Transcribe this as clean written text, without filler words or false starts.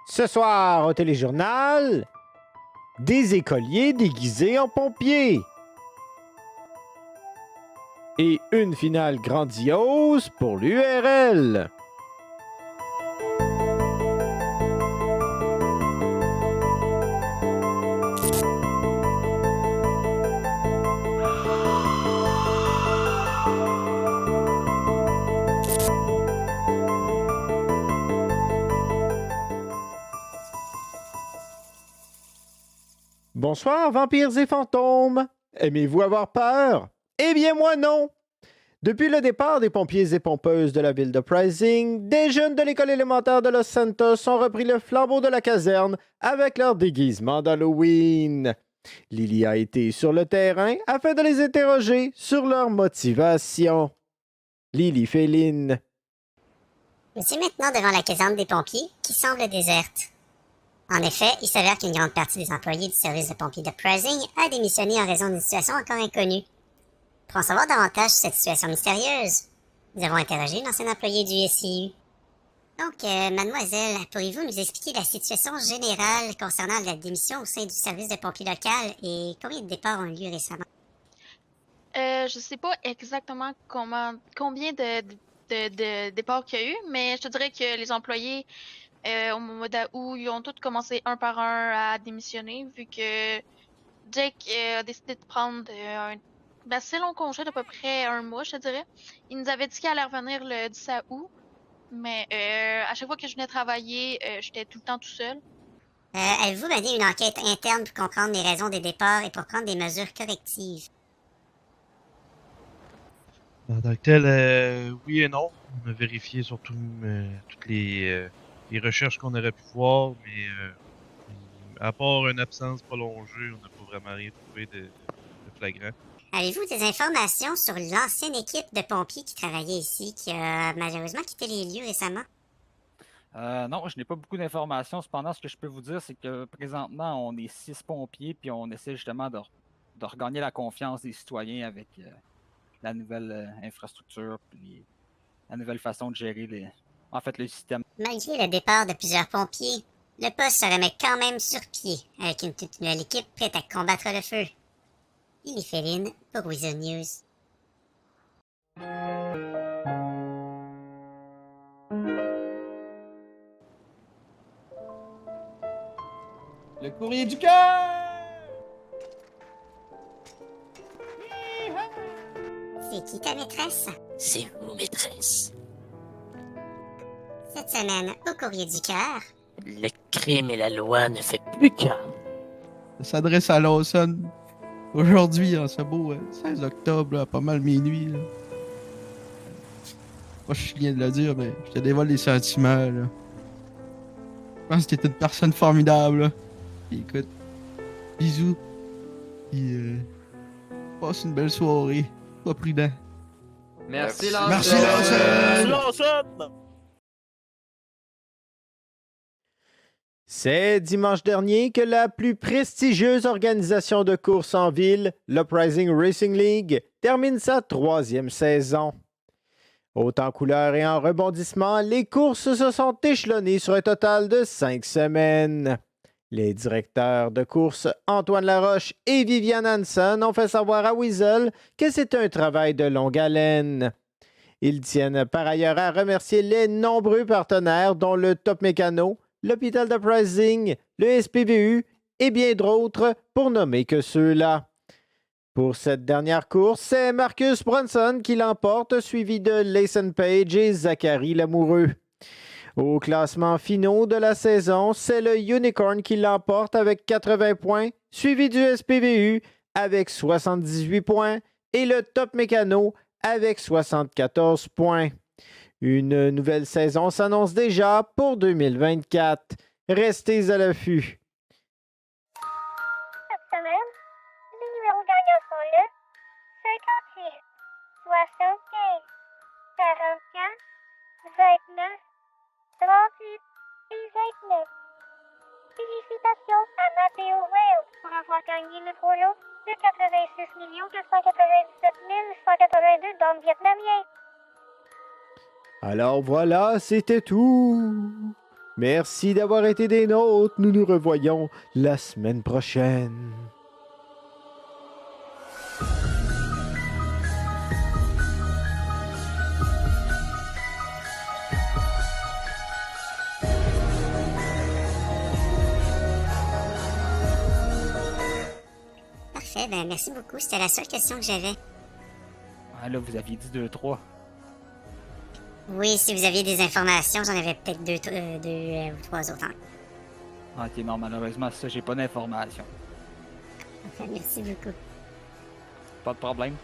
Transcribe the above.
Ce soir au téléjournal, des écoliers déguisés en pompiers. Et une finale grandiose pour l'URL. Bonsoir, vampires et fantômes. Aimez-vous avoir peur? Eh bien, moi non. Depuis le départ des pompiers et pompeuses de la ville de Pricing, des jeunes de l'école élémentaire de Los Santos ont repris le flambeau de la caserne avec leur déguisement d'Halloween. Lily a été sur le terrain afin de les interroger sur leur motivation. Lily Féline. Je suis maintenant devant la caserne des pompiers qui semble déserte. En effet, il s'avère qu'une grande partie des employés du service de pompiers de Pricing a démissionné en raison d'une situation encore inconnue. Pour en savoir davantage sur cette situation mystérieuse, nous avons interrogé l'ancien employé du SIU. Donc, mademoiselle, pourriez-vous nous expliquer la situation générale concernant la démission au sein du service de pompiers local et combien de départs ont eu lieu récemment? Je sais pas exactement combien de départs qu'il y a eu, mais je te dirais que les employés au mois d'août, ils ont tous commencé un par un à démissionner, vu que Jake a décidé de prendre un assez long congé d'à peu près un mois, je te dirais. Il nous avait dit qu'il allait revenir le 17 août, mais à chaque fois que je venais travailler, j'étais tout le temps tout seul. Avez-vous mené une enquête interne pour comprendre les raisons des départs et pour prendre des mesures correctives? En tant que tel, oui et non. On a vérifié surtout toutes les recherches qu'on aurait pu voir, mais à part une absence prolongée, on n'a pas vraiment rien trouvé de flagrant. Avez-vous des informations sur l'ancienne équipe de pompiers qui travaillait ici, qui a malheureusement quitté les lieux récemment? Non, je n'ai pas beaucoup d'informations. Cependant, ce que je peux vous dire, c'est que présentement, on est 6 pompiers, puis on essaie justement de regagner la confiance des citoyens avec la nouvelle infrastructure, puis la nouvelle façon de gérer le système. Malgré le départ de plusieurs pompiers, le poste se remet quand même sur pied, avec une toute nouvelle équipe prête à combattre le feu. Lily Féline pour Wizard News. Le courrier du cœur! C'est qui ta maîtresse? C'est vous, maîtresse. Cette semaine, au courrier du cœur. Le crime et la loi ne fait plus qu'un. Ça s'adresse à Lawson. Aujourd'hui, en ce beau 16 octobre, à pas mal minuit. Là. Moi, je suis bien de le dire, mais je te dévoile les sentiments. Là. Je pense que t'es une personne formidable. Là. Puis, écoute, bisous. Puis, passe une belle soirée. Sois prudent. Merci, Merci, Lawson! Lawson! C'est dimanche dernier que la plus prestigieuse organisation de course en ville, l'Uprising Racing League, termine sa 3e saison. Haut en couleurs et en rebondissement, les courses se sont échelonnées sur un total de 5 semaines. Les directeurs de course Antoine Laroche et Viviane Hansen ont fait savoir à Weasel que c'est un travail de longue haleine. Ils tiennent par ailleurs à remercier les nombreux partenaires dont le Top Mécano, l'hôpital de Pricing, le SPVU et bien d'autres, pour nommer que ceux-là. Pour cette dernière course, c'est Marcus Brunson qui l'emporte, suivi de Layson Page et Zachary Lamoureux. Au classement finaux de la saison, c'est le Unicorn qui l'emporte avec 80 points, suivi du SPVU avec 78 points et le Top Mécano avec 74 points. Une nouvelle saison s'annonce déjà pour 2024. Restez à l'affût. Cette semaine, les numéros gagnants sont le 58, 75, 44, 29, 38 et 29. Félicitations à Matteo Wales pour avoir gagné le polo de 86 497 182 dans le vietnamien. Alors voilà, c'était tout. Merci d'avoir été des nôtres. Nous nous revoyons la semaine prochaine. Parfait, ben merci beaucoup. C'était la seule question que j'avais. Ah, là, vous aviez dit 2-3. Oui, si vous aviez des informations, j'en avais peut-être deux ou trois autres. Ok, non, malheureusement, ça, j'ai pas d'informations. Merci beaucoup. Pas de problème.